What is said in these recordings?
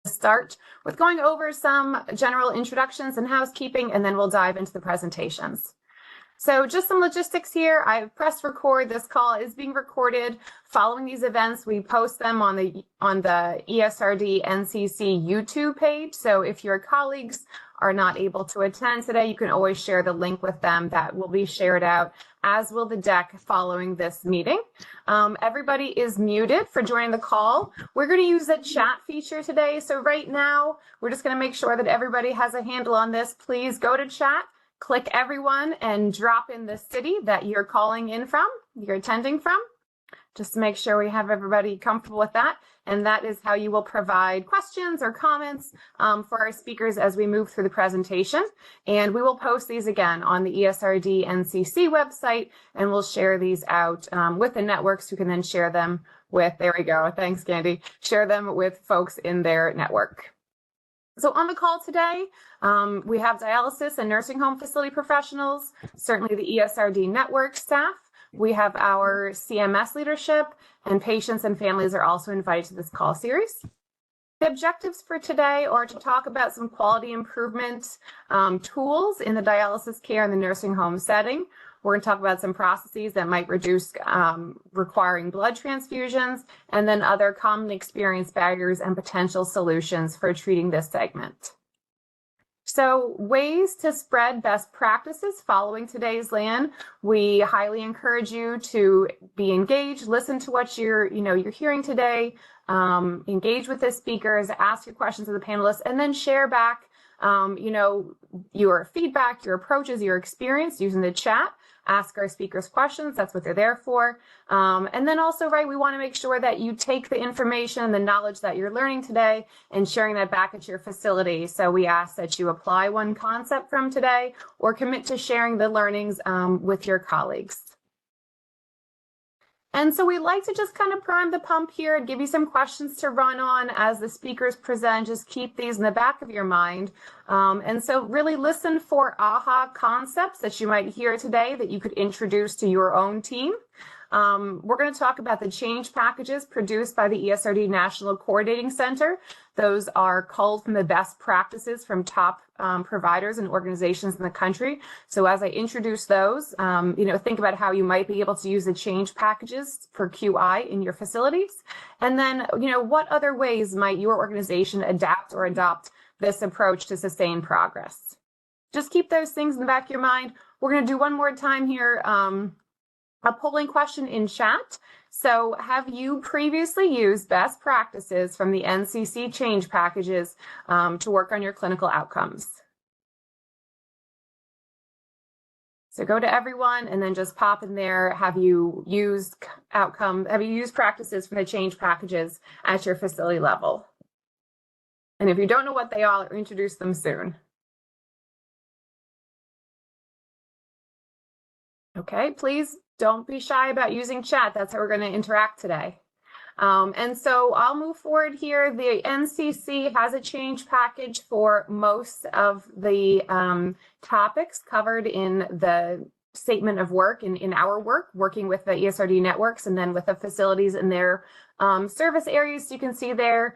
start with going over some general introductions and housekeeping, and then we'll dive into the presentations. So just some logistics here. I've pressed record. This call is being recorded. Following these events, we post them on the ESRD NCC YouTube page. So if your colleagues are not able to attend today, you can always share the link with them. That will be shared out, as will the deck following this meeting. Everybody is muted for joining the call. We're going to use the chat feature today. So right now, we're just going to make sure that everybody has a handle on this. Please go to chat. Click everyone and drop in the city that you're calling in from, you're attending from, just to make sure we have everybody comfortable with that. And that is how you will provide questions or comments for our speakers as we move through the presentation. And we will post these again on the ESRD NCC website, and we'll share these out with the networks who can then share them with, there we go, thanks Candy, share them with folks in their network. So on the call today, we have dialysis and nursing home facility professionals, certainly the ESRD network staff. We have our CMS leadership, and patients and families are also invited to this call series. The objectives for today are to talk about some quality improvement tools in the dialysis care in the nursing home setting. We're going to talk about some processes that might reduce requiring blood transfusions, and then other commonly experienced barriers and potential solutions for treating this segment. So ways to spread best practices following today's LAN. We highly encourage you to be engaged, listen to what you're hearing today, engage with the speakers, ask your questions of the panelists, and then share back your feedback, your approaches, your experience using the chat. Ask our speakers questions. That's what they're there for. And then also, we want to make sure that you take the information, the knowledge that you're learning today and sharing that back at your facility. So we ask that you apply one concept from today or commit to sharing the learnings with your colleagues. And so we like to just kind of prime the pump here and give you some questions to run on as the speakers present. Just keep these in the back of your mind. And so really listen for aha concepts that you might hear today that you could introduce to your own team. We're going to talk about the change packages produced by the ESRD National Coordinating Center. Those are culled from the best practices from top providers and organizations in the country. So as I introduce those, think about how you might be able to use the change packages for QI in your facilities. And then, what other ways might your organization adapt or adopt this approach to sustain progress? Just keep those things in the back of your mind. We're going to do one more time here. A polling question in chat. So have you previously used best practices from the NCC change packages to work on your clinical outcomes? So go to everyone and then just pop in there. Have you used practices from the change packages at your facility level? And if you don't know what they are, I'll introduce them soon. Okay, please don't be shy about using chat. That's how we're going to interact today. And so I'll move forward here. The NCC has a change package for most of the topics covered in the statement of work, in our work, working with the ESRD networks and then with the facilities in their service areas. You can see there,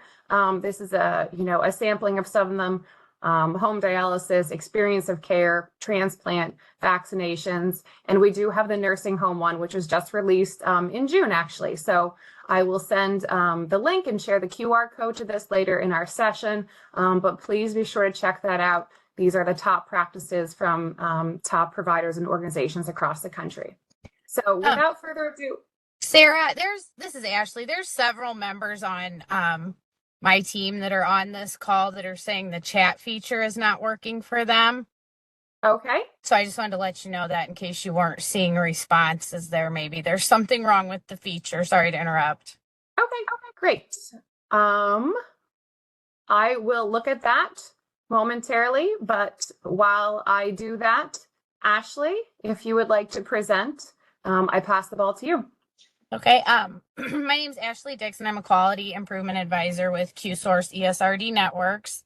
this is a sampling of some of them. Home dialysis, experience of care, transplant, vaccinations, and we do have the nursing home one, which was just released in June, actually. So I will send the link and share the QR code to this later in our session, but please be sure to check that out. These are the top practices from top providers and organizations across the country. So without further ado. Sarah, this is Ashley. There's several members on my team that are on this call that are saying the chat feature is not working for them. Okay. So I just wanted to let you know that in case you weren't seeing responses there. Maybe there's something wrong with the feature. Sorry to interrupt. Okay, great. I will look at that momentarily, but while I do that, Ashley, if you would like to present, I pass the ball to you. Okay. My name is Ashley Dixon. I'm a quality improvement advisor with QSource ESRD Networks.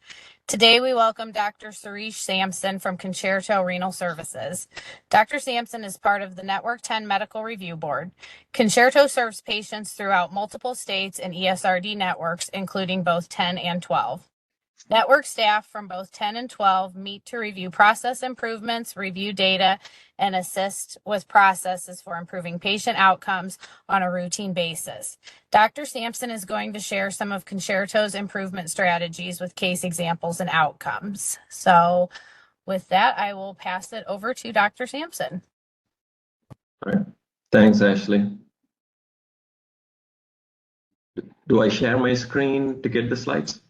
Today we welcome Dr. Suresh Samson from Concerto Renal Services. Dr. Samson is part of the Network 10 Medical Review Board. Concerto serves patients throughout multiple states and ESRD networks, including both 10 and 12. Network staff from both 10 and 12 meet to review process improvements, review data, and assist with processes for improving patient outcomes on a routine basis. Dr. Samson is going to share some of Concerto's improvement strategies with case examples and outcomes. So with that, I will pass it over to Dr. Samson. All right. Thanks, Ashley. Do I share my screen to get the slides?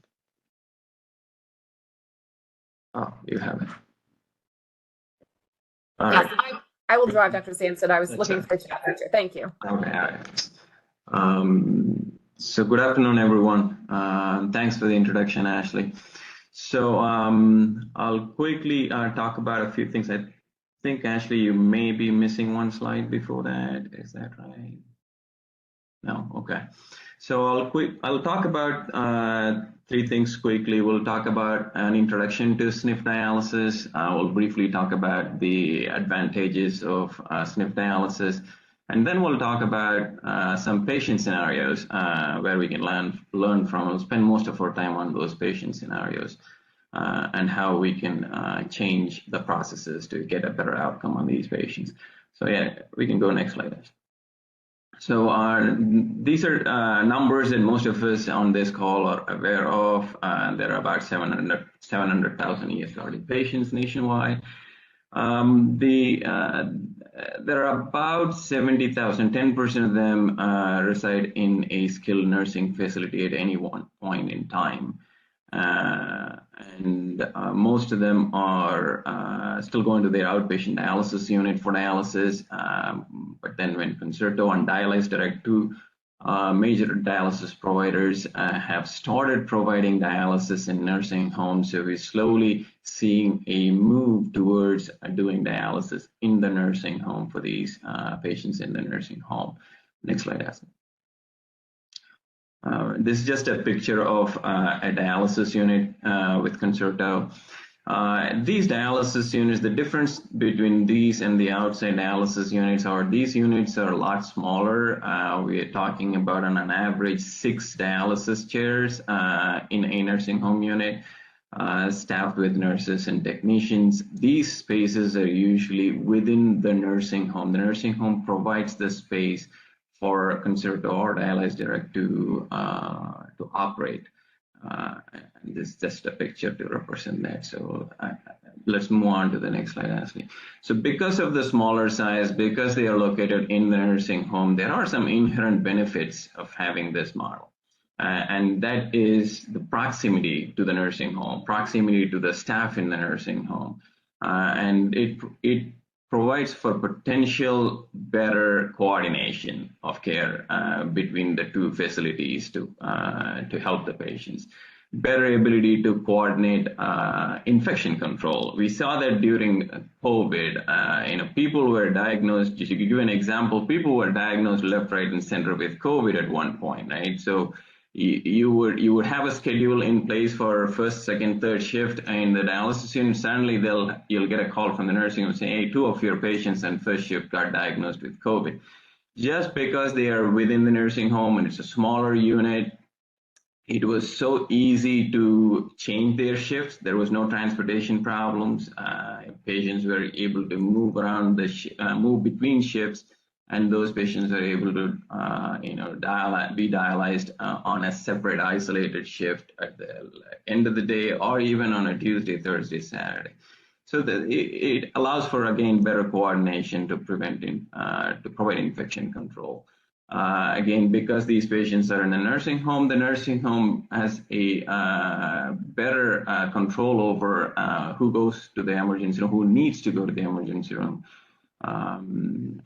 Oh, you have it. All Yes, right. I will drive Dr. Samson. I was looking for a chat feature. Thank you. Okay. All right. So good afternoon, everyone. Thanks for the introduction, Ashley. So I'll quickly talk about a few things. I think, Ashley, you may be missing one slide before that. Is that right? No. Okay. So I'll talk about three things quickly. We'll talk about an introduction to SNF dialysis. We'll briefly talk about the advantages of SNF dialysis. And then we'll talk about some patient scenarios where we can learn from. We'll spend most of our time on those patient scenarios and how we can change the processes to get a better outcome on these patients. So yeah, we can go next slide. So these are numbers that most of us on this call are aware of. There are about 700,000 ESRD patients nationwide. There are about 70,000, 10% of them reside in a skilled nursing facility at any one point in time. And most of them are still going to their outpatient dialysis unit for dialysis. But then when Concerto and Dialysis Direct, two major dialysis providers, have started providing dialysis in nursing homes, so we're slowly seeing a move towards doing dialysis in the nursing home for these patients in the nursing home. Next slide, Ashley. This is just a picture of a dialysis unit with Concerto. These dialysis units, the difference between these and the outside dialysis units are these units are a lot smaller. We are talking about on an average 6 dialysis chairs in a nursing home unit, staffed with nurses and technicians. These spaces are usually within the nursing home. The nursing home provides the space for Concerto or Dialysis Direct to operate. This is just a picture to represent that. So let's move on to the next slide, Ashley. So because of the smaller size, because they are located in the nursing home, there are some inherent benefits of having this model. And that is the proximity to the nursing home, proximity to the staff in the nursing home. And it provides for potential better coordination of care between the two facilities to help the patients. Better ability to coordinate infection control. We saw that during COVID. People were diagnosed. Just to give you an example, people were diagnosed left, right, and center with COVID at one point, right? So you would have a schedule in place for first, second, third shift, and the dialysis unit, suddenly you'll get a call from the nursing home saying, hey, 2 of your patients on first shift got diagnosed with COVID. Just because they are within the nursing home and it's a smaller unit, it was so easy to change their shifts. There was no transportation problems. Patients were able to move around move between shifts. And those patients are able to, be dialyzed on a separate, isolated shift at the end of the day, or even on a Tuesday, Thursday, Saturday. So it allows for, again, better coordination to provide infection control. Again, because these patients are in a nursing home, the nursing home has a better control over who goes to the emergency room, who needs to go to the emergency room. And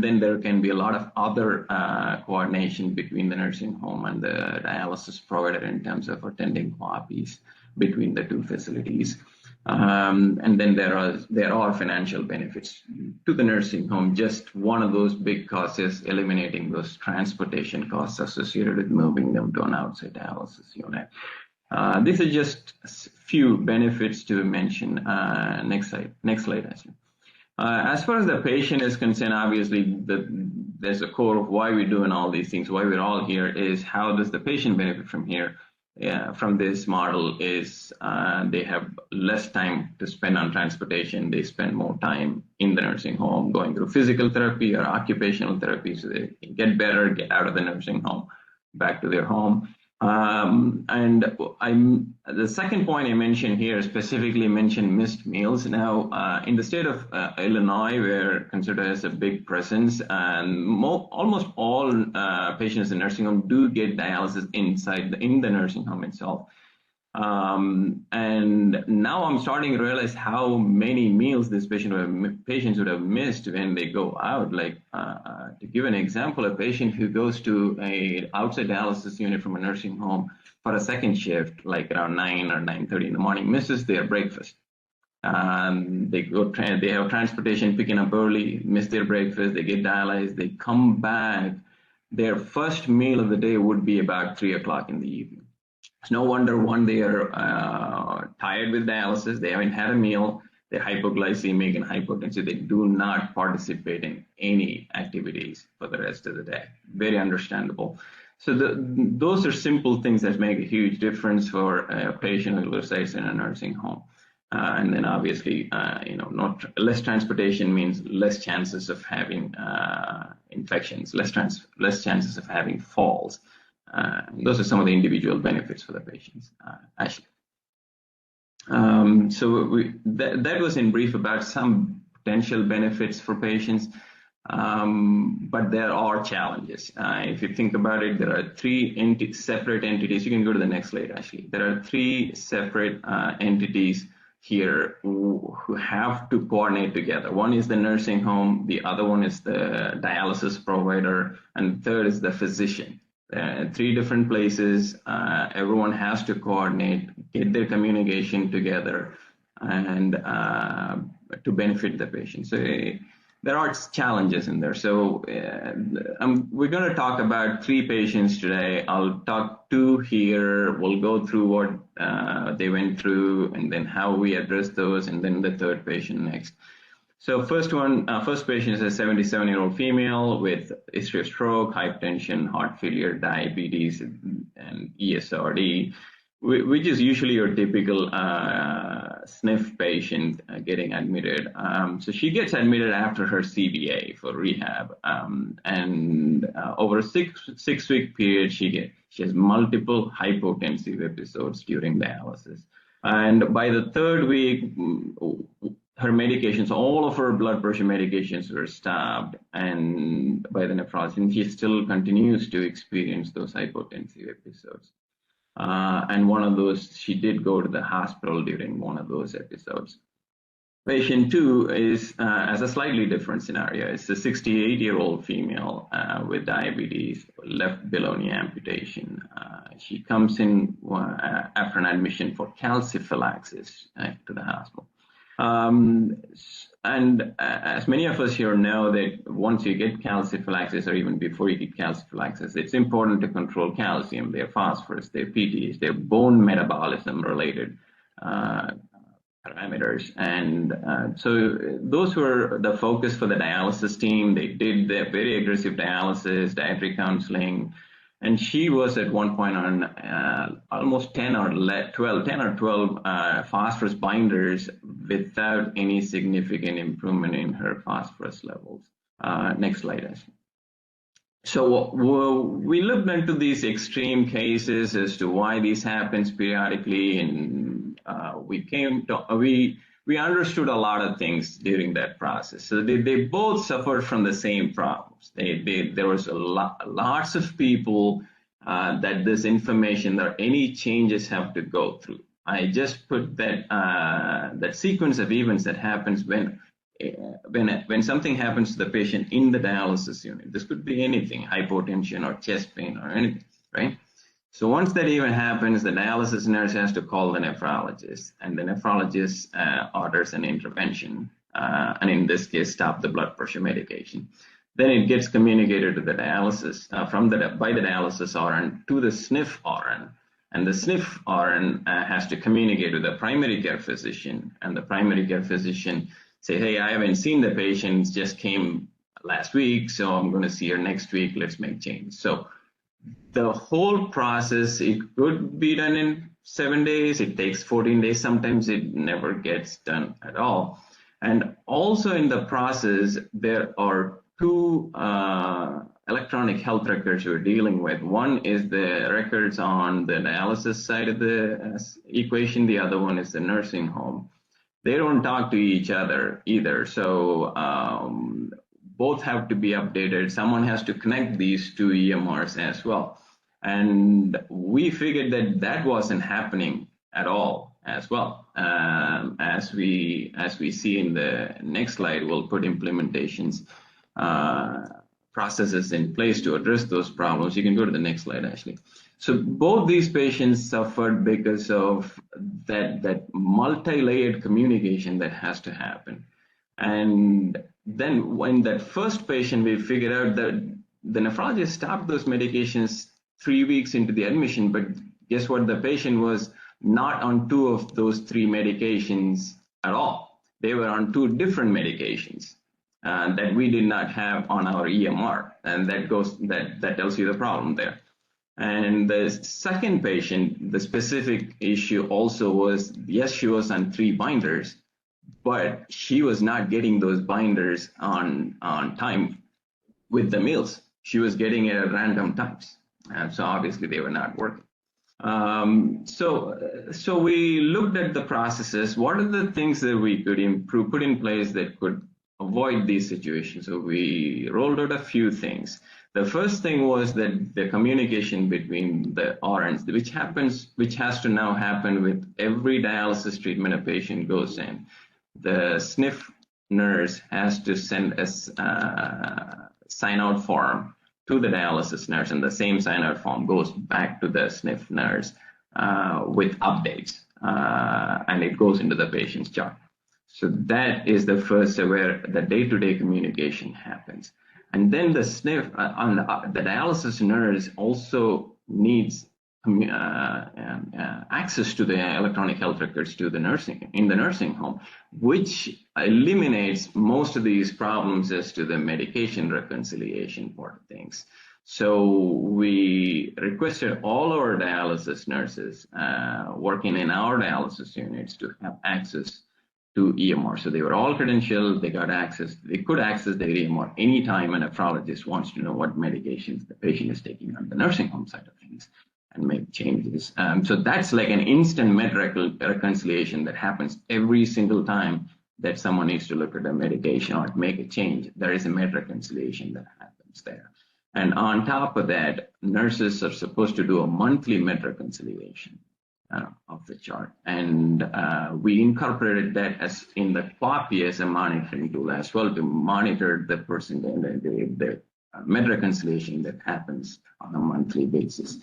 then there can be a lot of other coordination between the nursing home and the dialysis provider in terms of attending copies between the two facilities. And then there are financial benefits to the nursing home. Just one of those big costs is eliminating those transportation costs associated with moving them to an outside dialysis unit. These are just few benefits to mention. Next slide, actually. As far as the patient is concerned, obviously, there's a core of why we're doing all these things, why we're all here, is how does the patient benefit from here? From this model is they have less time to spend on transportation. They spend more time in the nursing home going through physical therapy or occupational therapy, so they can get better, get out of the nursing home, back to their home. And the second point I mentioned here specifically mentioned missed meals. Now, in the state of Illinois, where Concerta has a big presence, and almost all patients in nursing home do get dialysis in the nursing home itself. And now I'm starting to realize how many meals this patients would have missed when they go out. Like, to give an example, a patient who goes to a outside dialysis unit from a nursing home for a second shift, like around 9 or 9:30 in the morning, misses their breakfast. They have transportation picking up early, miss their breakfast, they get dialyzed, they come back. Their first meal of the day would be about 3 o'clock in the evening. It's no wonder, one, they are tired with dialysis, they haven't had a meal, they're hypoglycemic and hypotensive, they do not participate in any activities for the rest of the day. Very understandable. So those are simple things that make a huge difference for a patient who resides in a nursing home. And then obviously, less transportation means less chances of having infections, less chances of having falls. Those are some of the individual benefits for the patients. Ashley. So that was in brief about some potential benefits for patients, but there are challenges. If you think about it, there are three separate entities. You can go to the next slide, Ashley. There are three separate entities here who have to coordinate together. One is the nursing home, the other one is the dialysis provider, and the third is the physician. Three different places, everyone has to coordinate, get their communication together, and to benefit the patient. So there are challenges in there. So we're going to talk about three patients today. I'll talk two here. We'll go through what they went through and then how we address those, and then the third patient next. So first patient is a 77-year-old female with history of stroke, hypertension, heart failure, diabetes, and ESRD, which is usually your typical SNF patient getting admitted. So she gets admitted after her CBA for rehab, and over a six-week period, she has multiple hypotensive episodes during dialysis. And by the third week, her medications, all of her blood pressure medications were stopped, and by the nephrologist, and she still continues to experience those hypotensive episodes. And one of those, she did go to the hospital during one of those episodes. Patient two has a slightly different scenario. It's a 68-year-old female with diabetes, left below-knee amputation. She comes in after an admission for calciphylaxis to the hospital. And as many of us here know, that once you get calciphylaxis, or even before you get calciphylaxis, it's important to control calcium, their phosphorus, their PTs, their bone metabolism related parameters. And so those were the focus for the dialysis team. They did the very aggressive dialysis, dietary counseling, and she was at one point on almost 10 or 12 phosphorus binders without any significant improvement in her phosphorus levels. Next slide, Ashley. So we looked into these extreme cases as to why this happens periodically, and we understood a lot of things during that process. So they both suffered from the same problems. There was lots of people that this information or any changes have to go through. I just put that sequence of events that happens when something happens to the patient in the dialysis unit. This could be anything, hypotension or chest pain or anything, right? So once that even happens, the dialysis nurse has to call the nephrologist, and the nephrologist orders an intervention, and in this case, stop the blood pressure medication. Then it gets communicated to the dialysis by the dialysis RN to the SNF RN, And the SNF RN has to communicate with the primary care physician, and the primary care physician say, hey, I haven't seen the patient, just came last week, so I'm going to see her next week, let's make change. So the whole process, it could be done in 7 days, it takes 14 days, sometimes it never gets done at all. And also in the process, there are two electronic health records we're dealing with. One is the records on the dialysis side of the equation, the other one is the nursing home. They don't talk to each other either, so both have to be updated. Someone has to connect these two EMRs as well. And we figured that that wasn't happening at all as well. As we see in the next slide, we'll put implementations, processes in place to address those problems. You can go to the next slide, actually. So both these patients suffered because of that multi-layered communication that has to happen. And then when that first patient, we figured out that the nephrologist stopped those medications 3 weeks into the admission, but guess what? The patient was not on 2 of those 3 medications at all. They were on 2 different medications that we did not have on our EMR, and that tells you the problem there. And the second patient, the specific issue also was, yes, she was on 3 binders, but she was not getting those binders on time with the meals. She was getting it at random times. So obviously they were not working. So we looked at the processes. What are the things that we could improve, put in place that could avoid these situations? So we rolled out a few things. The first thing was that the communication between the RNs, which has to now happen with every dialysis treatment a patient goes in. The SNF nurse has to send a sign-out form to the dialysis nurse, and the same sign-out form goes back to the SNF nurse with updates, and it goes into the patient's chart. So that is the first where the day-to-day communication happens. And then the SNF, the dialysis nurse also needs access to the electronic health records to the nursing home, which eliminates most of these problems as to the medication reconciliation part of things. So we requested all our dialysis nurses working in our dialysis units to have access to EMR. So they were all credentialed, they got access, they could access their EMR anytime a nephrologist wants to know what medications the patient is taking on the nursing home side of things and make changes. So that's like an instant med reconciliation that happens every single time that someone needs to look at a medication or make a change. There is a med reconciliation that happens there. And on top of that, nurses are supposed to do a monthly med reconciliation of the chart. And we incorporated that as in the copy as a monitoring tool as well to monitor the person, the med reconciliation that happens on a monthly basis.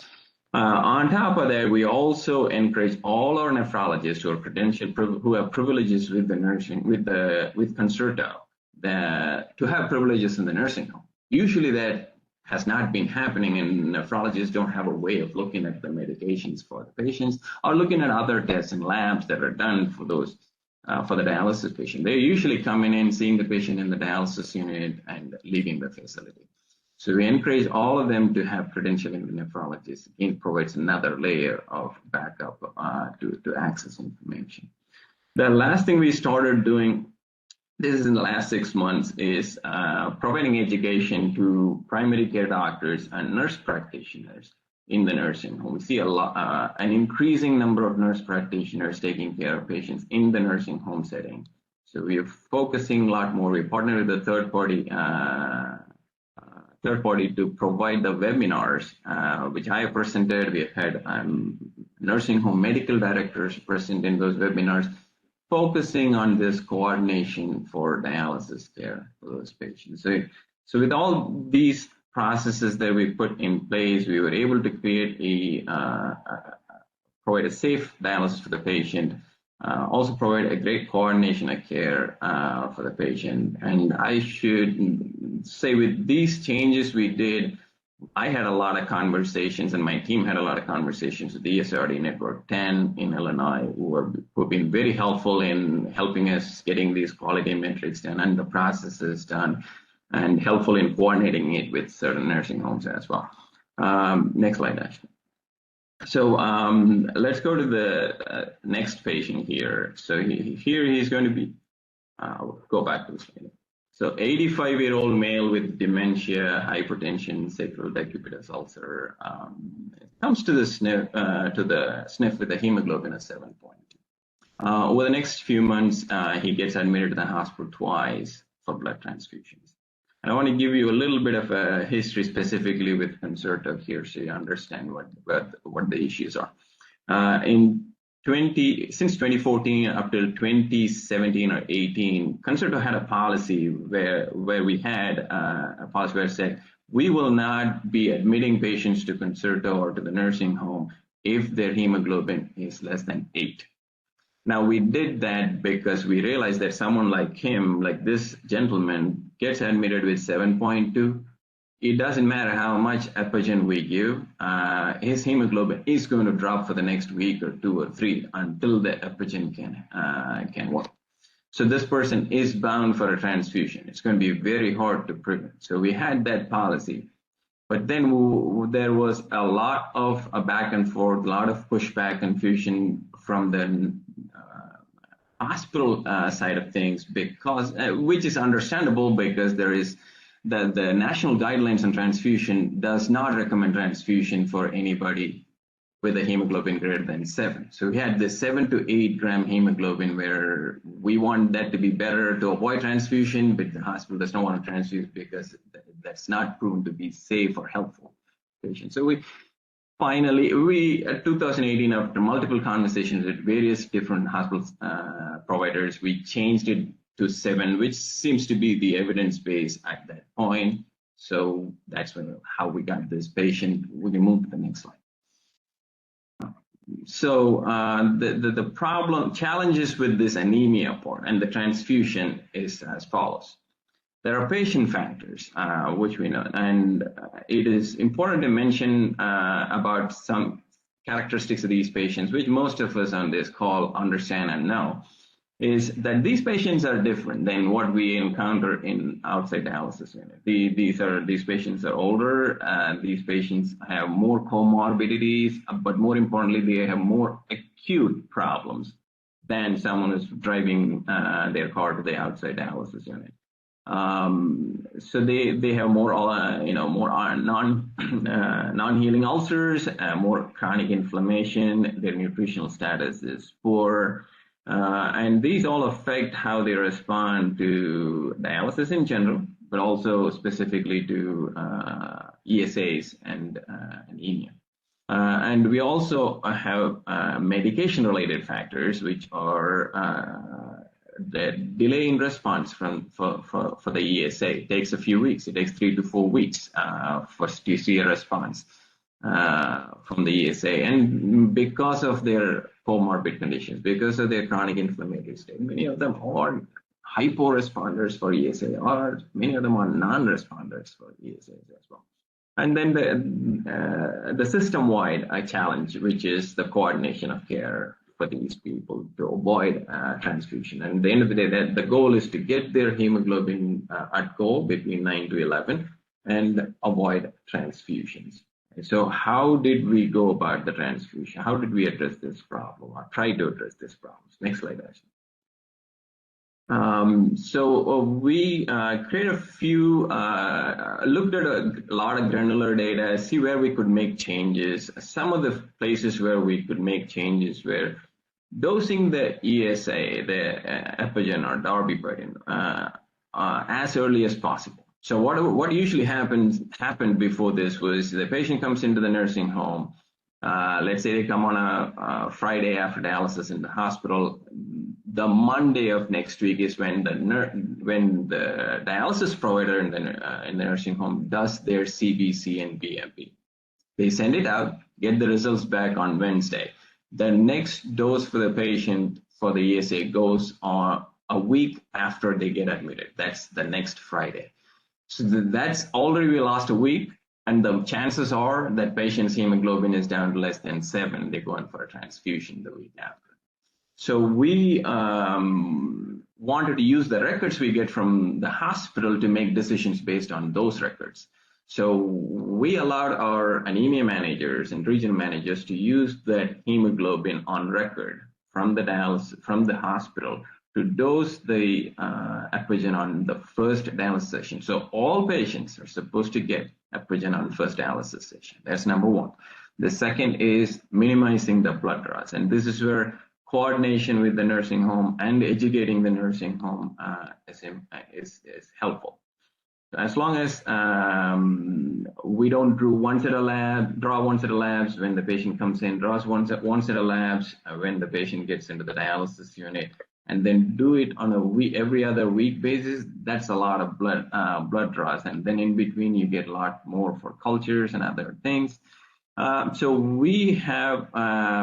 On top of that, we also encourage all our nephrologists who are credentialed, who have privileges with the nursing, with Concerto, to have privileges in the nursing home. Usually that has not been happening, and nephrologists don't have a way of looking at the medications for the patients or looking at other tests and labs that are done for those for the dialysis patient. They're usually coming in, seeing the patient in the dialysis unit and leaving the facility. So we encourage all of them to have credentialing the nephrologist. It provides another layer of backup to access information. The last thing we started doing, this is in the last 6 months, is providing education to primary care doctors and nurse practitioners in the nursing home. We see an increasing number of nurse practitioners taking care of patients in the nursing home setting. So we are focusing a lot more. We partner with a third party to provide the webinars, which I have presented. We have had nursing home medical directors present in those webinars, focusing on this coordination for dialysis care for those patients. So with all these processes that we put in place, we were able to create provide a safe dialysis for the patient, also provide a great coordination of care for the patient. And I should say with these changes we did, I had a lot of conversations, and my team had a lot of conversations with the ESRD Network 10 in Illinois, who've been very helpful in helping us getting these quality metrics done and the processes done, and helpful in coordinating it with certain nursing homes as well. Next slide, Ashley. So let's go to the next patient here. So here he's going to be, go back to the slide. So 85-year-old male with dementia, hypertension, sacral decubitus ulcer, comes to the SNF with a hemoglobin of 7.2. Over the next few months, he gets admitted to the hospital twice for blood transfusions. And I want to give you a little bit of a history specifically with Concerto here so you understand what the issues are. Since 2014 up till 2017 or 18, Concerto had a policy where we had a policy where it said, we will not be admitting patients to Concerto or to the nursing home if their hemoglobin is less than 8. Now, we did that because we realized that someone like him, like this gentleman, gets admitted with 7.2. It doesn't matter how much Epigen we give, his hemoglobin is going to drop for the next week or 2 or 3 until the Epigen can work. So this person is bound for a transfusion. It's going to be very hard to prevent. So we had that policy. But then there was a lot of back and forth, a lot of pushback, confusion from the hospital side of things, because which is understandable, because there is the national guidelines on transfusion does not recommend transfusion for anybody with a hemoglobin greater than 7. So we had the 7 to 8 gram hemoglobin where we want that to be better to avoid transfusion, but the hospital does not want to transfuse because that's not proven to be safe or helpful for patients. So we finally, at 2018, after multiple conversations with various different hospital providers, we changed it to 7, which seems to be the evidence base at that point. So that's how we got this patient. We can move to the next slide. So the challenges with this anemia part and the transfusion is as follows. There are patient factors, which we know, and it is important to mention about some characteristics of these patients, which most of us on this call understand and know, is that these patients are different than what we encounter in outside dialysis unit. These patients are older, these patients have more comorbidities, but more importantly, they have more acute problems than someone who's driving their car to the outside dialysis unit. So they have more, more non-healing ulcers, more chronic inflammation. Their nutritional status is poor, and these all affect how they respond to dialysis in general, but also specifically to ESAs and anemia. And we also have medication-related factors, which are the delay in response for the ESA. It takes a few weeks. It takes 3 to 4 weeks to see a response from the ESA. And because of their comorbid conditions, because of their chronic inflammatory state, many of them are hypo-responders for ESA, or many of them are non-responders for ESAs as well. And then the system-wide challenge, which is the coordination of care for these people to avoid transfusion. And at the end of the day, the goal is to get their hemoglobin at goal between 9 to 11 and avoid transfusions. So how did we go about the transfusion? How did we address this problem, or try to address this problem? Next slide, Ashley. So we created a few, looked at a lot of granular data, see where we could make changes. Some of the places where we could make changes were dosing the ESA, the Epigen or darbepoetin, as early as possible. So what usually happened before this was the patient comes into the nursing home. Let's say they come on a Friday after dialysis in the hospital. The Monday of next week is when the dialysis provider in the nursing home does their CBC and BMP. They send it out, get the results back on Wednesday. The next dose for the patient for the ESA goes on a week after they get admitted. That's the next Friday. So that's already we lost a week. and the chances are that patient's hemoglobin is down to less than 7, they're going for a transfusion the week after. So we wanted to use the records we get from the hospital to make decisions based on those records. So we allowed our anemia managers and regional managers to use that hemoglobin on record from the hospital to dose the Epigen on the first dialysis session. So all patients are supposed to get Epigen on the first dialysis session. That's number one. The second is minimizing the blood draws, and this is where coordination with the nursing home and educating the nursing home is helpful. As long as we don't draw one set of labs when the patient comes in, draws one set of labs when the patient gets into the dialysis unit, and then do it on a every other week basis, that's a lot of blood draws. And then in between, you get a lot more for cultures and other things. So we have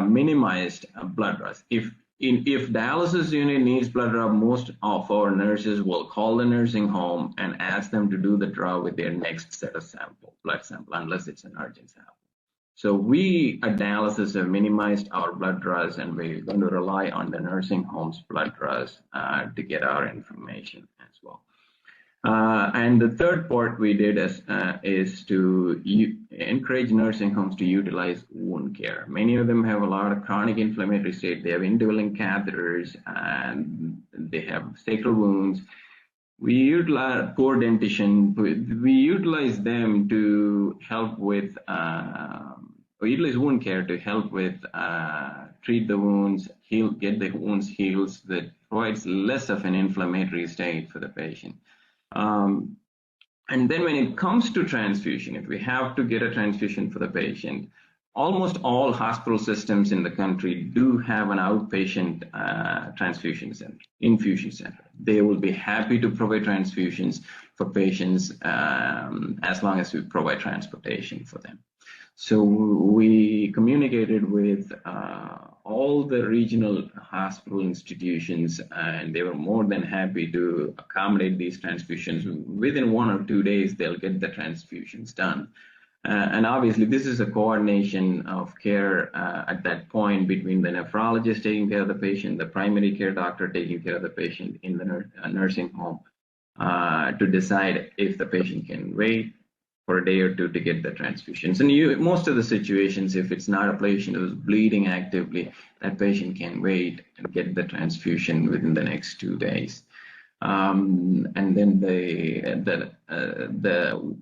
minimized blood draws. If dialysis unit needs blood draw, most of our nurses will call the nursing home and ask them to do the draw with their next set of blood sample, unless it's an urgent sample. So we at dialysis have minimized our blood draws, and we're going to rely on the nursing home's blood draws to get our information as well. And the third part we did is to encourage nursing homes to utilize wound care. Many of them have a lot of chronic inflammatory state. They have indwelling catheters and they have sacral wounds. We utilize poor dentition. We utilize them to help with, we utilize wound care to help with treat the wounds, get the wounds healed, that provides less of an inflammatory state for the patient. And then when it comes to transfusion, if we have to get a transfusion for the patient, almost all hospital systems in the country do have an outpatient transfusion center, infusion center. They will be happy to provide transfusions for patients as long as we provide transportation for them. So we communicated with all the regional hospital institutions, and they were more than happy to accommodate these transfusions. Within 1 or 2 days, they'll get the transfusions done. And obviously, this is a coordination of care at that point between the nephrologist taking care of the patient, the primary care doctor taking care of the patient in the nursing home to decide if the patient can wait for a day or two to get the transfusions. And most of the situations, if it's not a patient who's bleeding actively, that patient can wait and get the transfusion within the next 2 days. And then the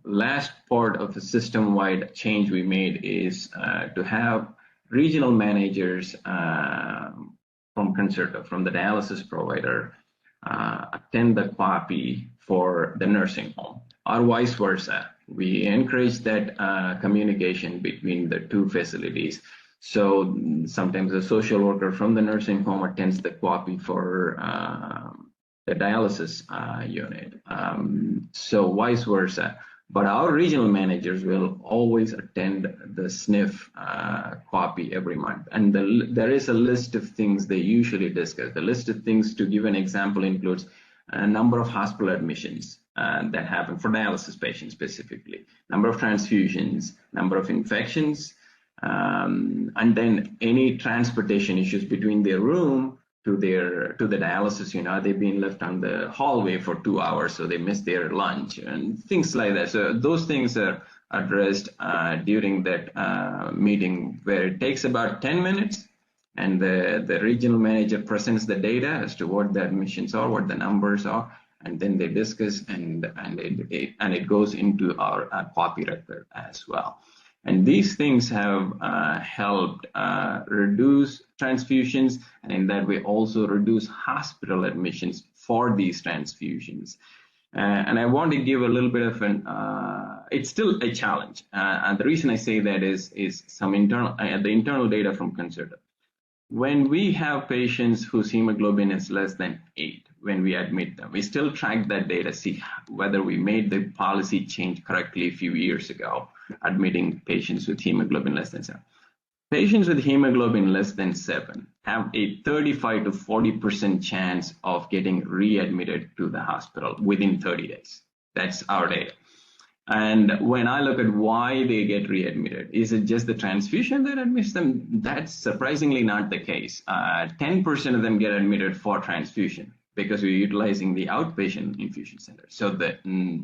last part of the system-wide change we made is to have regional managers from Concerto, from the dialysis provider, attend the QAPI for the nursing home, or vice versa. We encourage that communication between the two facilities. So sometimes a social worker from the nursing home attends the QAPI for the dialysis unit, so vice versa. But our regional managers will always attend the SNF QAPI every month. And there is a list of things they usually discuss. The list of things, to give an example, includes a number of hospital admissions that happen for dialysis patients specifically, number of transfusions, number of infections, and then any transportation issues between their room to the dialysis unit. Are they being left on the hallway for 2 hours so they miss their lunch and things like that. So those things are addressed during that meeting, where it takes about 10 minutes, and the regional manager presents the data as to what the admissions are, what the numbers are, and then they discuss, and it goes into our QAPI record as well. And these things have helped reduce transfusions, and in that way also reduce hospital admissions for these transfusions. And I want to give a little bit of it's still a challenge. And the reason I say that is some the internal data from Concerto. When we have patients whose hemoglobin is less than 8, when we admit them, we still track that data, see whether we made the policy change correctly a few years ago, admitting patients with hemoglobin less than 7. Patients with hemoglobin less than 7 have a 35 to 40% chance of getting readmitted to the hospital within 30 days. That's our data. And when I look at why they get readmitted, is it just the transfusion that admits them? That's surprisingly not the case. 10% of them get admitted for transfusion because we're utilizing the outpatient infusion center. So the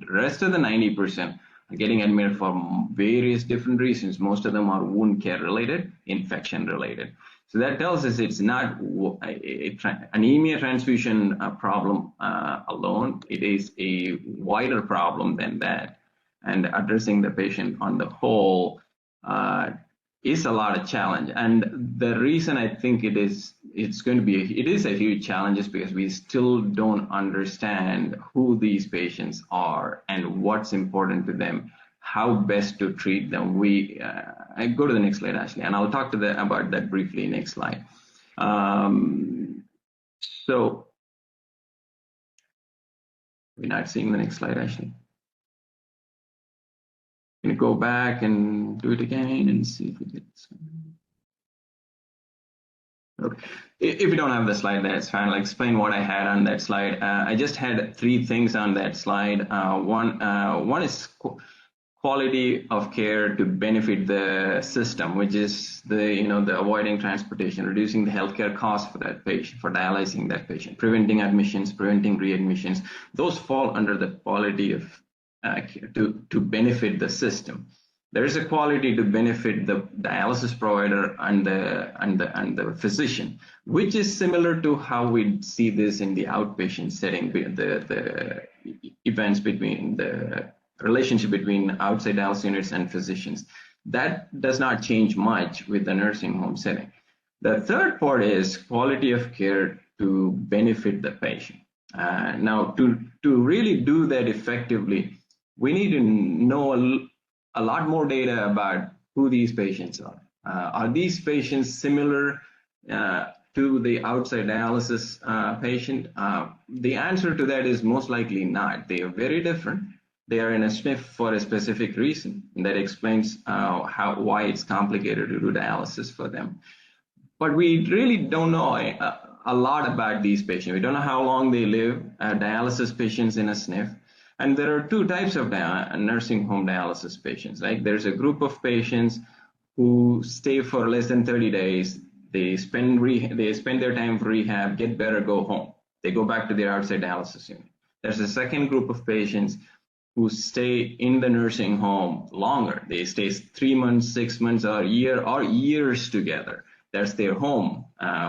rest of the 90% are getting admitted for various different reasons. Most of them are wound care related, infection related. So that tells us it's not anemia transfusion problem alone. It is a wider problem than that. And addressing the patient on the whole is a lot of challenge. And the reason I think it is a huge challenge is because we still don't understand who these patients are and what's important to them, how best to treat them. I go to the next slide, Ashley, and I'll talk about that briefly next slide. So we're not seeing the next slide, Ashley. I'm going to go back and do it again and see if we get some. Okay. If we don't have the slide, that's fine. I'll explain what I had on that slide. I just had 3 things on that slide. One is quality of care to benefit the system, which is the avoiding transportation, reducing the healthcare costs for that patient, for dialyzing that patient, preventing admissions, preventing readmissions. Those fall under the quality of to benefit the system. There is a quality to benefit the dialysis provider and the physician, which is similar to how we see this in the outpatient setting, the events between the relationship between outside dialysis units and physicians. That does not change much with the nursing home setting. The third part is quality of care to benefit the patient. Now, to really do that effectively, we need to know a lot more data about who these patients are. Are these patients similar to the outside dialysis patient? The answer to that is most likely not. They are very different. They are in a SNF for a specific reason. And that explains why it's complicated to do dialysis for them. But we really don't know a lot about these patients. We don't know how long they live, dialysis patients in a SNF. And there are 2 types of nursing home dialysis patients. Right? There's a group of patients who stay for less than 30 days. They spend their time for rehab, get better, go home. They go back to their outside dialysis unit. There's a second group of patients who stay in the nursing home longer. They stay 3 months, 6 months, or a year, or years together. That's their home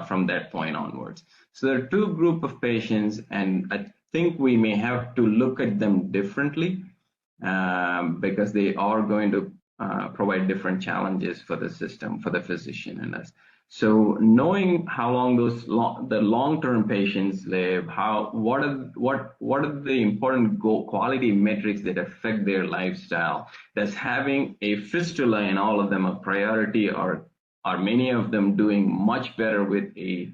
from that point onwards. So there are 2 groups of patients, and I think we may have to look at them differently because they are going to provide different challenges for the system, for the physician and us. So knowing how long the long-term patients live, what are the important quality metrics that affect their lifestyle? Does having a fistula in all of them a priority, or are many of them doing much better with a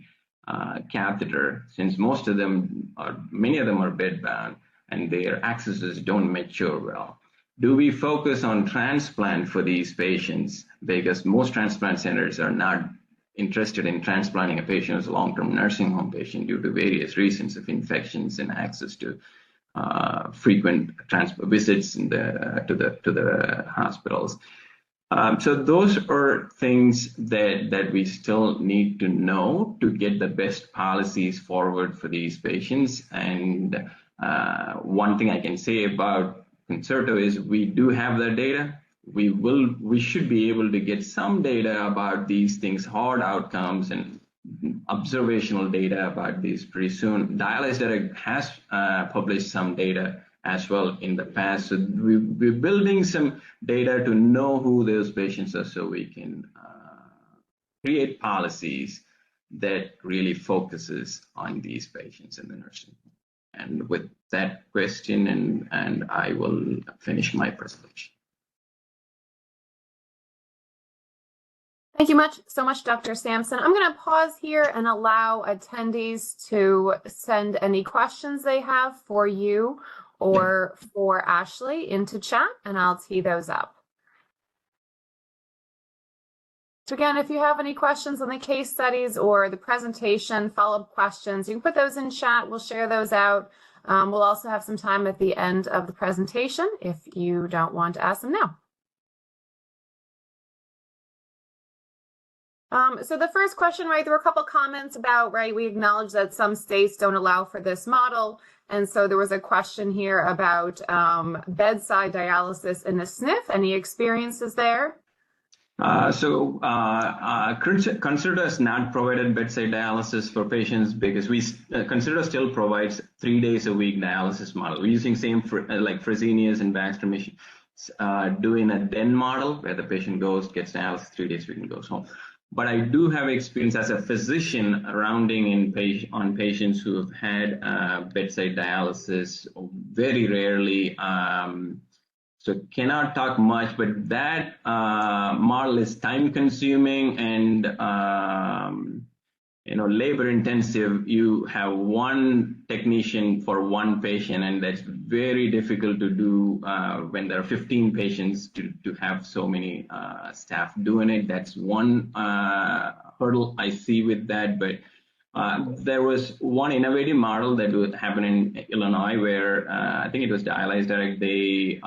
catheter, since many of them are bedbound and their accesses don't mature well? Do we focus on transplant for these patients? Because most transplant centers are not interested in transplanting a patient as a long-term nursing home patient due to various reasons of infections and access to frequent visits to the hospitals. So those are things that we still need to know to get the best policies forward for these patients. And one thing I can say about Concerto is we do have that data. We should be able to get some data about these things, hard outcomes and observational data about these pretty soon. Dialysis has published some data as well in the past. So we're building some data to know who those patients are so we can create policies that really focuses on these patients in the nursing home. And with that question, and I will finish my presentation. Thank you so much, Dr. Samson. I'm going to pause here and allow attendees to send any questions they have for you or for Ashley into chat, and I'll tee those up. So again, if you have any questions on the case studies or the presentation, follow-up questions, you can put those in chat. We'll share those out We'll also have some time at the end of the presentation if you don't want to ask them now. So the first question, right, there were a couple comments about, right, we acknowledge that some states don't allow for this model. And so there was a question here about bedside dialysis in the SNF. Any experiences there? Consider not provided bedside dialysis for patients because we Consider still provides 3 days a week dialysis model. We're using same like Fresenius and Baxter machines, doing a DEN model where the patient gets dialysis 3 days a week and goes home. But I do have experience as a physician rounding in on patients who have had bedside dialysis very rarely. So cannot talk much, but that model is time consuming and labor intensive. You have one technician for one patient, and that's very difficult to do when there are 15 patients to have so many staff doing it. That's one hurdle I see with that. But there was one innovative model that would happen in Illinois where I think it was Dialysis Direct. They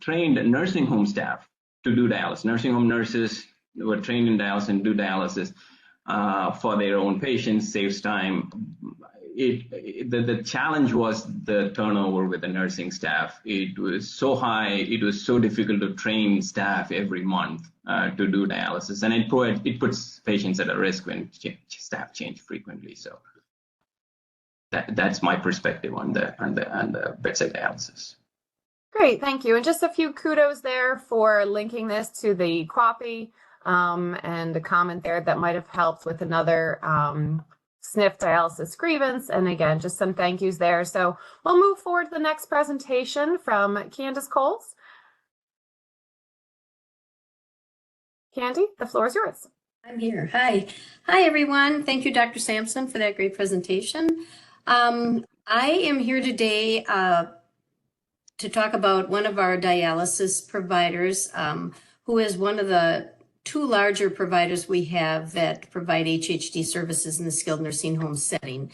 trained nursing home staff to do dialysis. Nursing home nurses were trained in dialysis and do dialysis for their own patients, saves time. The challenge was the turnover with the nursing staff. It was so high, it was so difficult to train staff every month to do dialysis, and it puts patients at a risk when staff change frequently. So that's my perspective on the bedside dialysis. Great, thank you. And just a few kudos there for linking this to the QAPI and a comment there that might have helped with another SNF dialysis grievance. And again, just some thank yous there. So we'll move forward to the next presentation from Candace Kohls. Candy, the floor is yours. I'm here. Hi, everyone. Thank you, Dr. Samson, for that great presentation. I am here today to talk about one of our dialysis providers, who is one of the 2 larger providers we have that provide HHD services in the skilled nursing home setting.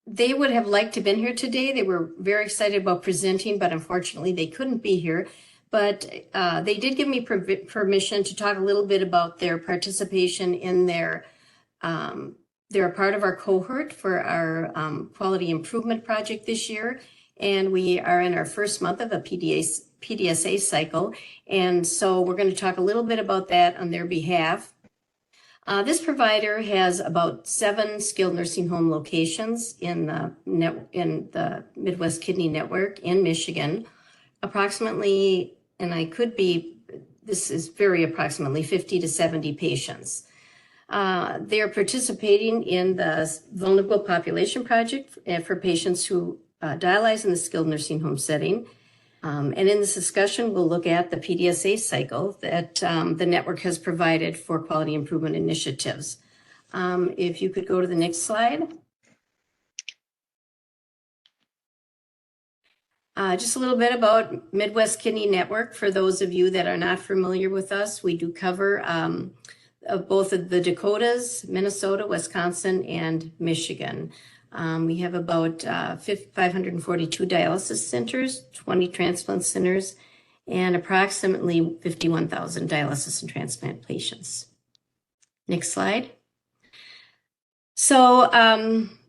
They would have liked to have been here today. They were very excited about presenting, but unfortunately they couldn't be here. But they did give me permission to talk a little bit about their participation in they're a part of our cohort for our quality improvement project this year. And we are in our first month of a PDSA cycle. And so we're going to talk a little bit about that on their behalf. This provider has about 7 skilled nursing home locations in the Midwest Kidney Network in Michigan. Approximately, and this is very approximately 50 to 70 patients. They are participating in the Vulnerable Population Project for patients who dialyze in the skilled nursing home setting. And in this discussion, we'll look at the PDSA cycle that the network has provided for quality improvement initiatives. If you could go to the next slide. Just a little bit about Midwest Kidney Network. For those of you that are not familiar with us, we do cover both of the Dakotas, Minnesota, Wisconsin, and Michigan. We have about 542 dialysis centers, 20 transplant centers, and approximately 51,000 dialysis and transplant patients. Next slide. So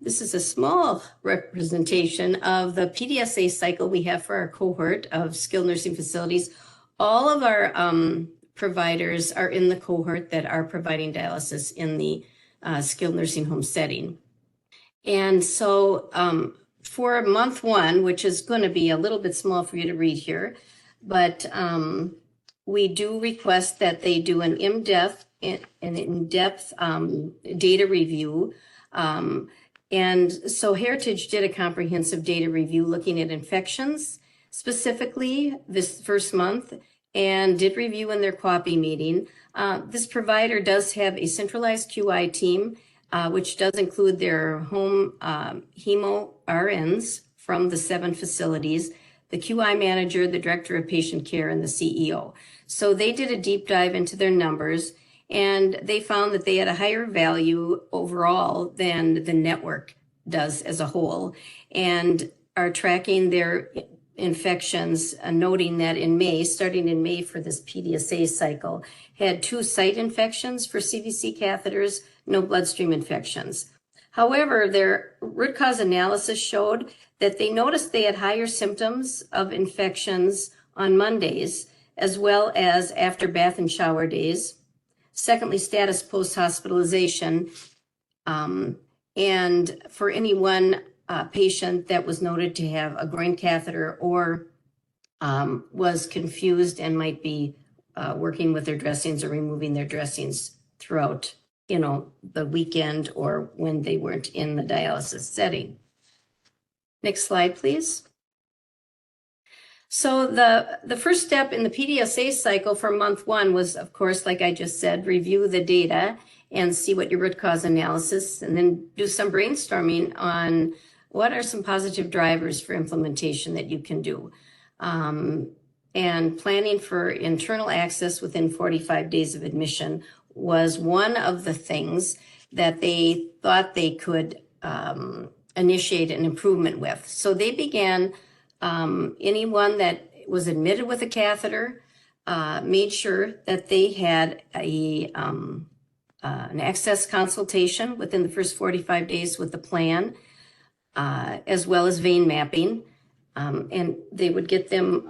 this is a small representation of the PDSA cycle we have for our cohort of skilled nursing facilities. All of our providers are in the cohort that are providing dialysis in the skilled nursing home setting. And so for month 1, which is going to be a little bit small for you to read here, but we do request that they do an in-depth data review. And so Heritage did a comprehensive data review looking at infections specifically this first month and did review in their QAPI meeting. This provider does have a centralized QI team, which does include their home hemo RNs from the 7 facilities, the QI manager, the director of patient care, and the CEO. So they did a deep dive into their numbers, and they found that they had a higher value overall than the network does as a whole, and are tracking their infections, noting that in May, starting in May for this PDSA cycle, had 2 site infections for CVC catheters, no bloodstream infections. However, their root cause analysis showed that they noticed they had higher symptoms of infections on Mondays, as well as after bath and shower days. Secondly, status post-hospitalization, and for any one patient that was noted to have a groin catheter or was confused and might be working with their dressings or removing their dressings throughout, the weekend or when they weren't in the dialysis setting. Next slide, please. So the first step in the PDSA cycle for month 1 was, of course, like I just said, review the data and see what your root cause analysis, and then do some brainstorming on what are some positive drivers for implementation that you can do. And planning for internal access within 45 days of admission was one of the things that they thought they could initiate an improvement with. So they began, anyone that was admitted with a catheter made sure that they had an access consultation within the first 45 days with the plan, as well as vein mapping. And they would get them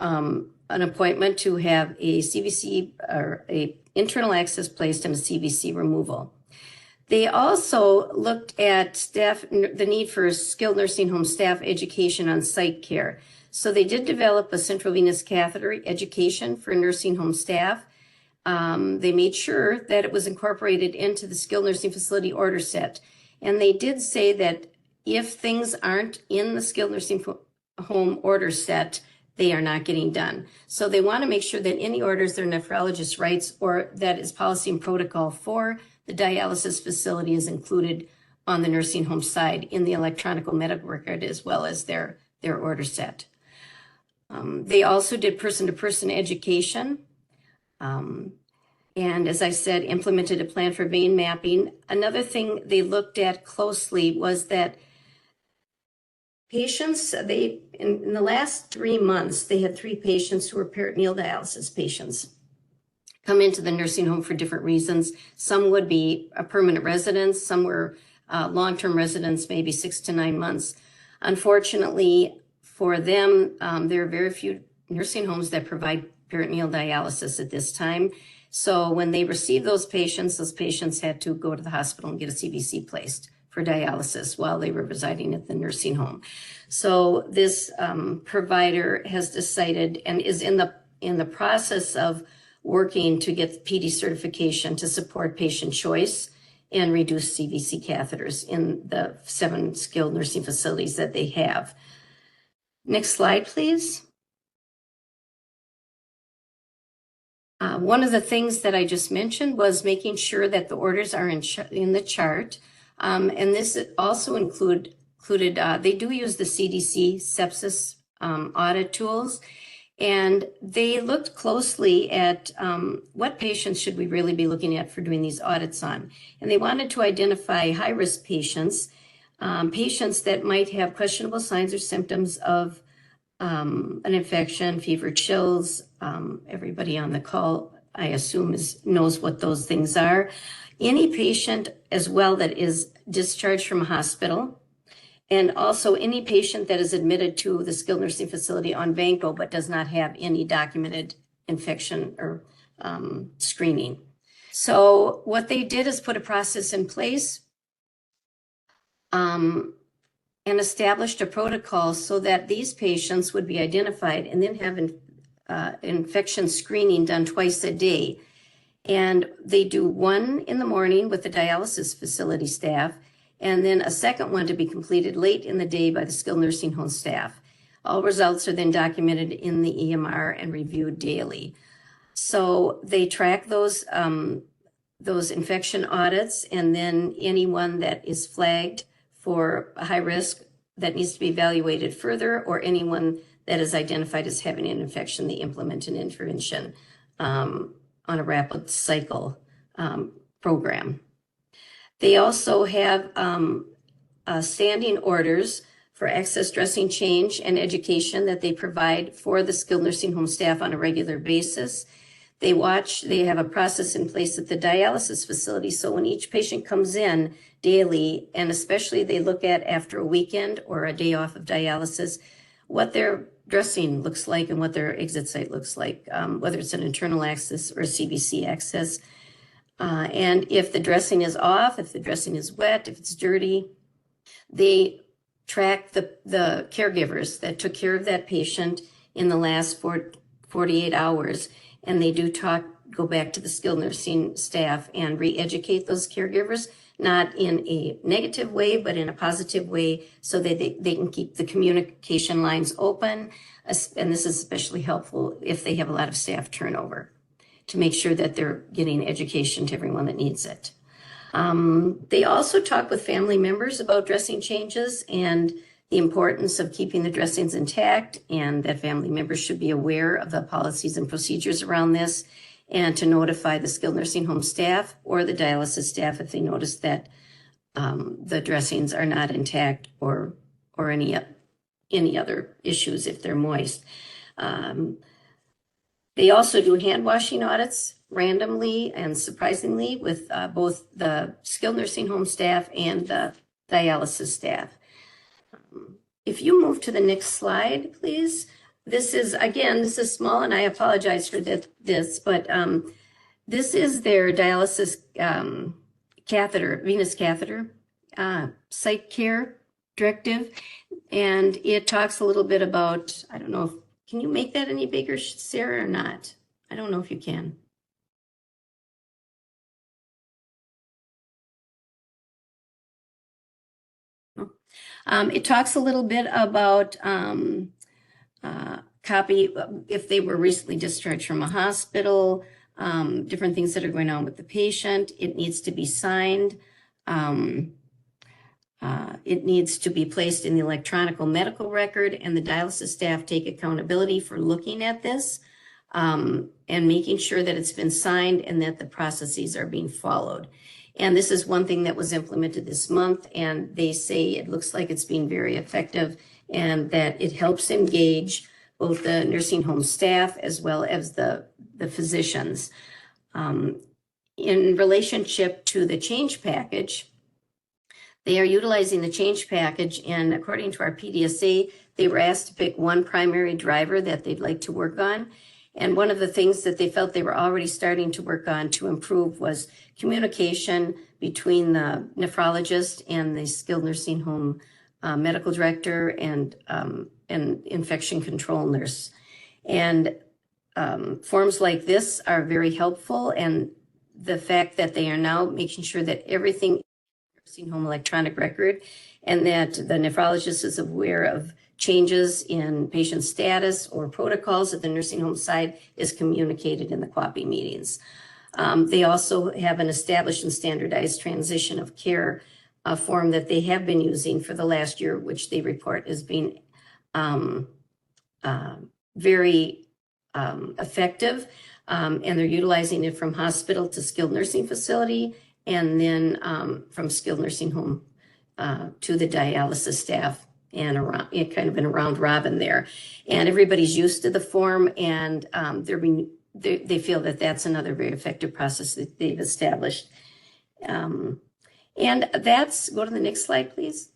an appointment to have a CVC or a internal access placed and a CVC removal. They also looked at the need for skilled nursing home staff education on site care. So they did develop a central venous catheter education for nursing home staff. They made sure that it was incorporated into the skilled nursing facility order set. And they did say that if things aren't in the skilled nursing home order set, they are not getting done. So they want to make sure that any orders their nephrologist writes or that is policy and protocol for the dialysis facility is included on the nursing home side in the electronic medical record, as well as their order set. They also did person-to-person education. And as I said, implemented a plan for vein mapping. Another thing they looked at closely was that patients, in the last 3 months, they had 3 patients who were peritoneal dialysis patients come into the nursing home for different reasons. Some would be a permanent residence, some were long-term residents, maybe 6 to 9 months. Unfortunately for them, there are very few nursing homes that provide peritoneal dialysis at this time. So when they received those patients had to go to the hospital and get a CVC placed for dialysis while they were residing at the nursing home. So this provider has decided and is in the process of working to get the PD certification to support patient choice and reduce CVC catheters in the 7 skilled nursing facilities that they have. Next slide, please. One of the things that I just mentioned was making sure that the orders are in the chart. And this also included, they do use the CDC sepsis audit tools. And they looked closely at what patients should we really be looking at for doing these audits on. And they wanted to identify high-risk patients, patients that might have questionable signs or symptoms of an infection, fever, chills. Everybody on the call, I assume, knows what those things are. Any patient as well that is discharged from a hospital, and also any patient that is admitted to the skilled nursing facility on VANCO but does not have any documented infection or screening. So what they did is put a process in place and established a protocol so that these patients would be identified and then have infection screening done twice a day. And they do one in the morning with the dialysis facility staff, and then a second one to be completed late in the day by the skilled nursing home staff. All results are then documented in the EMR and reviewed daily. So they track those infection audits, and then anyone that is flagged for high risk that needs to be evaluated further, or anyone that is identified as having an infection, they implement an intervention on a rapid cycle program. They also have standing orders for excess dressing change and education that they provide for the skilled nursing home staff on a regular basis. They have a process in place at the dialysis facility. So when each patient comes in daily, and especially they look at after a weekend or a day off of dialysis, what their dressing looks like and what their exit site looks like, whether it's an internal access or CBC access. And if the dressing is off, if the dressing is wet, if it's dirty, they track the caregivers that took care of that patient in the last 48 hours. And they do go back to the skilled nursing staff and re-educate those caregivers, not in a negative way, but in a positive way, so that they can keep the communication lines open. And this is especially helpful if they have a lot of staff turnover, to make sure that they're getting education to everyone that needs it. They also talk with family members about dressing changes and the importance of keeping the dressings intact, and that family members should be aware of the policies and procedures around this, and to notify the skilled nursing home staff or the dialysis staff if they notice that the dressings are not intact or any other issues if they're moist. They also do hand washing audits randomly and surprisingly with both the skilled nursing home staff and the dialysis staff. If you move to the next slide, please. This is small, and I apologize for this, but this is their dialysis catheter, venous catheter, site care directive. And it talks a little bit about, I don't know, can you make that any bigger, Sarah, or not? I don't know if you can. It talks a little bit about if they were recently discharged from a hospital, different things that are going on with the patient. It needs to be signed. It needs to be placed in the electronic medical record, and the dialysis staff take accountability for looking at this and making sure that it's been signed and that the processes are being followed. And this is one thing that was implemented this month, and they say it looks like it's being very effective and that it helps engage both the nursing home staff as well as the physicians. In relationship to the change package, they are utilizing the change package, and according to our PDSA, they were asked to pick one primary driver that they'd like to work on. And one of the things that they felt they were already starting to work on to improve was communication between the nephrologist and the skilled nursing home medical director and infection control nurse. And forms like this are very helpful. And the fact that they are now making sure that everything nursing home electronic record, and that the nephrologist is aware of changes in patient status or protocols at the nursing home side is communicated in the QAPI meetings. They also have an established and standardized transition of care form that they have been using for the last year, which they report as being very effective. And they're utilizing it from hospital to skilled nursing facility, and then from skilled nursing home to the dialysis staff, and around, kind of an around robin there. And everybody's used to the form, and they feel that that's another very effective process that they've established. And that's, go to the next slide, please.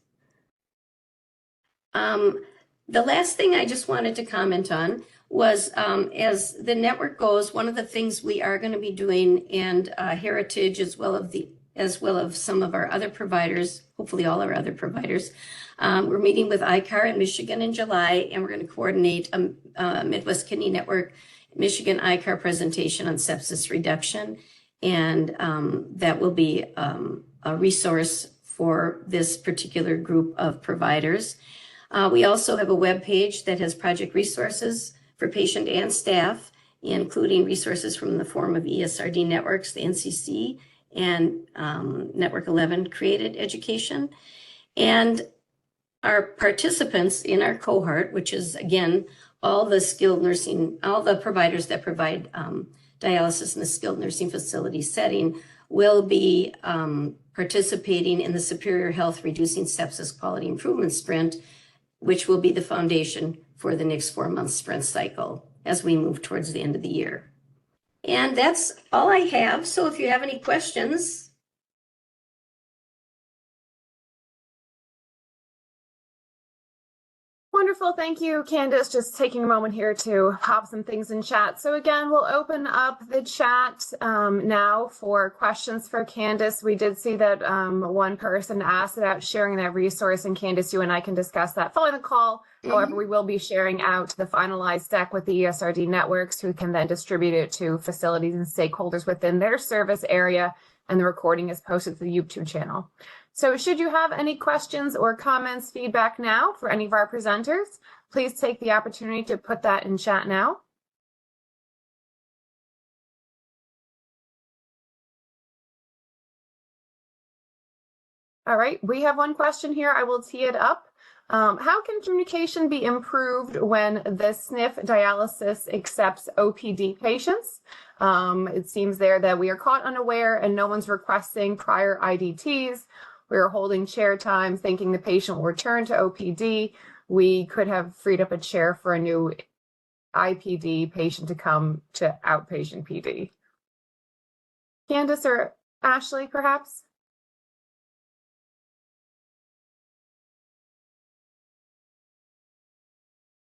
The last thing I just wanted to comment on was, as the network goes, one of the things we are going to be doing, and Heritage as well as some of our other providers, hopefully all our other providers, we're meeting with ICAR in Michigan in July, and we're going to coordinate a Midwest Kidney Network Michigan ICAR presentation on sepsis reduction, and that will be a resource for this particular group of providers. We also have a web page that has project resources for patient and staff, including resources from the form of ESRD networks, the NCC, and Network 11 created education. And our participants in our cohort, which is, again, all the skilled nursing, all the providers that provide dialysis in the skilled nursing facility setting, will be participating in the Superior Health Reducing Sepsis Quality Improvement Sprint, which will be the foundation for the next 4-month sprint cycle as we move towards the end of the year. And that's all I have. So if you have any questions. Wonderful. Thank you, Candace. Just taking a moment here to pop some things in chat. So again, we'll open up the chat now for questions for Candace. We did see that one person asked about sharing that resource, and Candace, you and I can discuss that following the call. However, we will be sharing out the finalized deck with the ESRD networks, who can then distribute it to facilities and stakeholders within their service area, and the recording is posted to the YouTube channel. So should you have any questions or comments, feedback now for any of our presenters, please take the opportunity to put that in chat now. All right, we have one question here. I will tee it up. How can communication be improved when the SNF dialysis accepts OPD patients? It seems there that we are caught unaware and no one's requesting prior IDTs. We are holding chair time, thinking the patient will return to OPD. We could have freed up a chair for a new IPD patient to come to outpatient PD. Candace or Ashley, perhaps?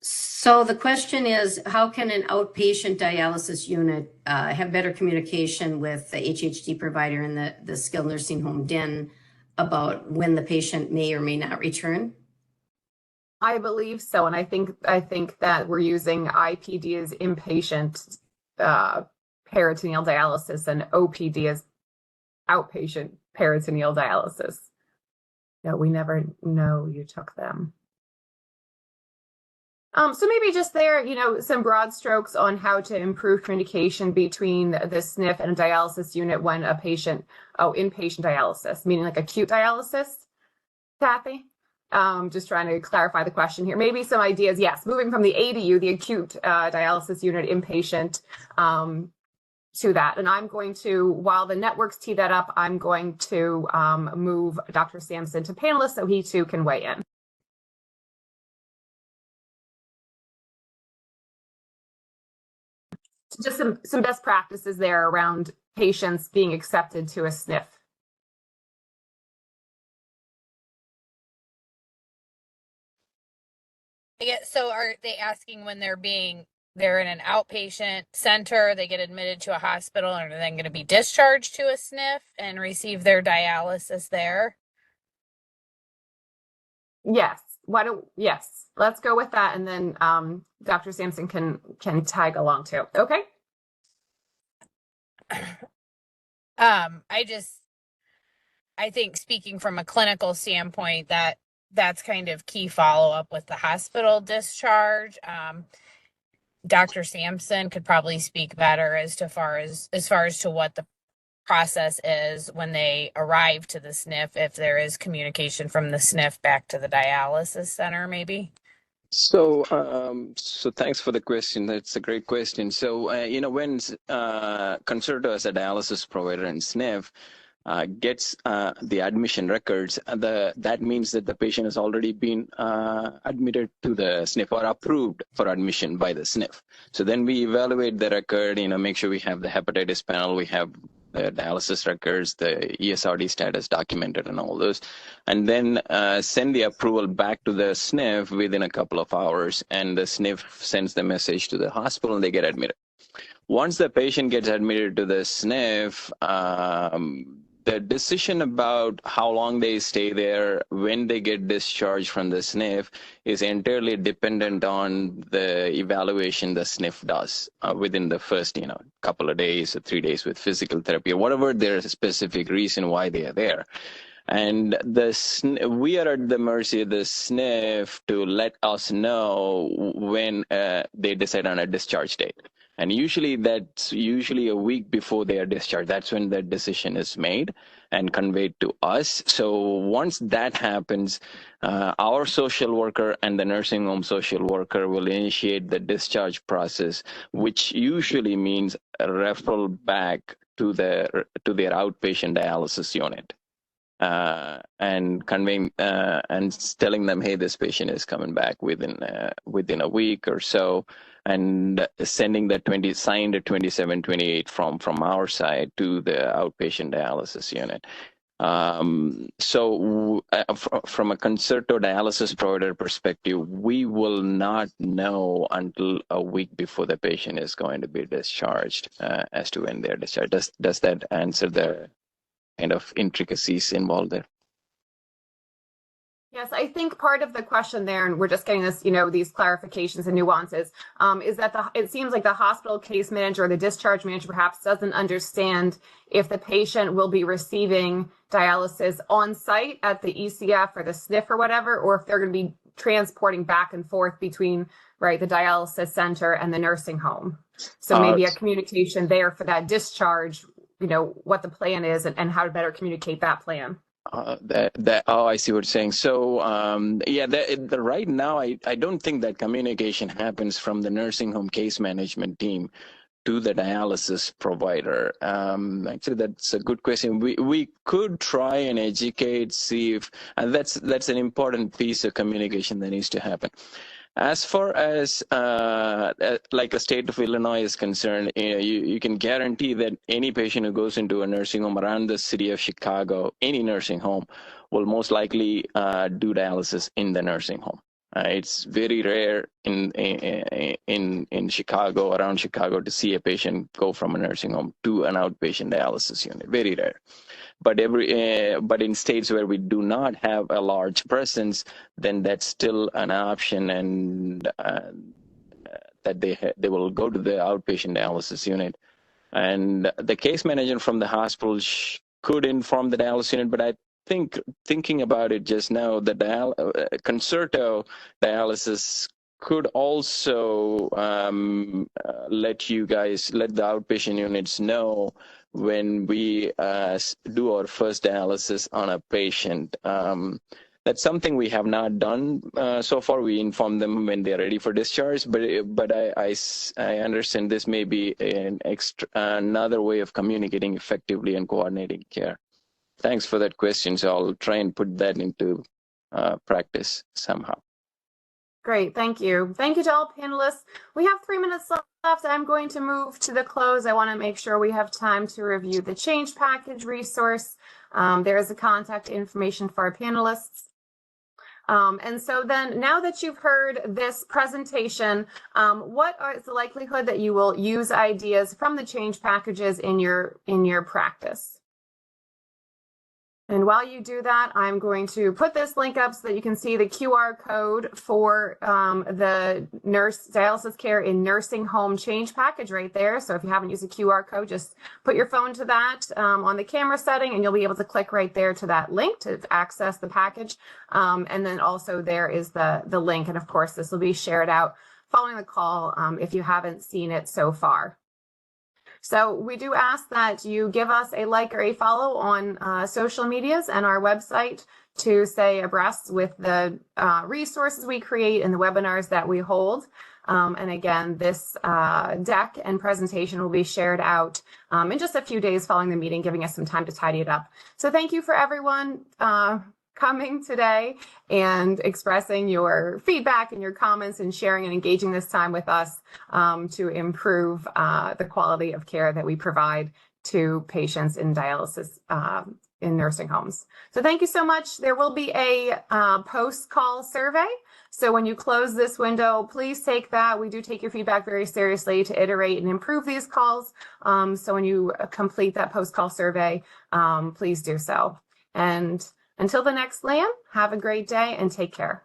So the question is, how can an outpatient dialysis unit have better communication with the HHD provider in the skilled nursing home DIN about when the patient may or may not return? I believe so, and I think that we're using IPD as inpatient peritoneal dialysis and OPD as outpatient peritoneal dialysis. No, we never know you took them. So maybe just there, some broad strokes on how to improve communication between the SNF and a dialysis unit when a patient, inpatient dialysis, meaning like acute dialysis, Kathy? Just trying to clarify the question here. Maybe some ideas, yes, moving from the ADU, the acute dialysis unit, inpatient, to that. And I'm going to, while the networks tee that up, I'm going to move Dr. Samson to panelist so he too can weigh in. Just some best practices there around patients being accepted to a SNF. Yeah, so are they asking when they're in an outpatient center, they get admitted to a hospital, and are then going to be discharged to a SNF and receive their dialysis there? Yes. Yes, let's go with that, and then Dr. Samson can tag along too. Okay. I think speaking from a clinical standpoint, that's kind of key follow-up with the hospital discharge. Dr. Samson could probably speak better as far as to what the process is when they arrive to the SNF, if there is communication from the SNF back to the dialysis center, maybe. So thanks for the question. That's a great question. So, when Concerto as a dialysis provider in SNF gets the admission records, that means that the patient has already been admitted to the SNF or approved for admission by the SNF. So then we evaluate the record, make sure we have the hepatitis panel, we have the dialysis records, the ESRD status documented and all those, and then send the approval back to the SNF within a couple of hours, and the SNF sends the message to the hospital and they get admitted. Once the patient gets admitted to the SNF, the decision about how long they stay there, when they get discharged from the SNF, is entirely dependent on the evaluation the SNF does within the first, couple of days or 3 days with physical therapy, or whatever their specific reason why they are there. And we are at the mercy of the SNF to let us know when they decide on a discharge date. And that's usually a week before they are discharged. That's when the decision is made and conveyed to us. So once that happens, our social worker and the nursing home social worker will initiate the discharge process, which usually means a referral back to their outpatient dialysis unit, and conveying and telling them, hey, this patient is coming back within a week or so, and sending the signed 2728 from our side to the outpatient dialysis unit. So from a Concerto dialysis provider perspective, we will not know until a week before the patient is going to be discharged as to when they're discharged. Does that answer the kind of intricacies involved there? Yes, I think part of the question there, and we're just getting this, these clarifications and nuances, is that it seems like the hospital case manager or the discharge manager perhaps doesn't understand if the patient will be receiving dialysis on site at the ECF or the SNF or whatever, or if they're going to be transporting back and forth between, right, the dialysis center and the nursing home. So maybe a communication there for that discharge, what the plan is and how to better communicate that plan. I see what you're saying. So right now I don't think that communication happens from the nursing home case management team to the dialysis provider. Actually, that's a good question. We could try and educate, see if, and that's an important piece of communication that needs to happen. As far as like the state of Illinois is concerned, you can guarantee that any patient who goes into a nursing home around the city of Chicago, any nursing home, will most likely do dialysis in the nursing home. It's very rare in Chicago, around Chicago, to see a patient go from a nursing home to an outpatient dialysis unit. Very rare. But in states where we do not have a large presence, then that's still an option, and that they will go to the outpatient dialysis unit. And the case manager from the hospital could inform the dialysis unit, but I think thinking about it just now, the Concerto dialysis could also let the outpatient units know when we do our first dialysis on a patient. That's something we have not done so far. We inform them when they're ready for discharge, but I understand this may be another way of communicating effectively and coordinating care. Thanks for that question. So I'll try and put that into practice somehow. Great, thank you. Thank you to all panelists. We have 3 minutes left. I'm going to move to the close. I want to make sure we have time to review the change package resource. There is a contact information for our panelists. And so then, now that you've heard this presentation, what is the likelihood that you will use ideas from the change packages in your practice? And while you do that, I'm going to put this link up so that you can see the QR code for the Dialysis Care in Nursing Home change package right there. So if you haven't used the QR code, just put your phone to that on the camera setting, and you'll be able to click right there to that link to access the package. And then also there is the link. And of course, this will be shared out following the call if you haven't seen it so far. So we do ask that you give us a like or a follow on social medias and our website to stay abreast with the resources we create and the webinars that we hold. And again, this deck and presentation will be shared out in just a few days following the meeting, giving us some time to tidy it up. So thank you for everyone coming today and expressing your feedback and your comments and sharing and engaging this time with us to improve the quality of care that we provide to patients in dialysis in nursing homes. So thank you so much. There will be a post-call survey. So when you close this window, please take that. We do take your feedback very seriously to iterate and improve these calls. So when you complete that post-call survey, please do so. And until the next LAN, have a great day and take care.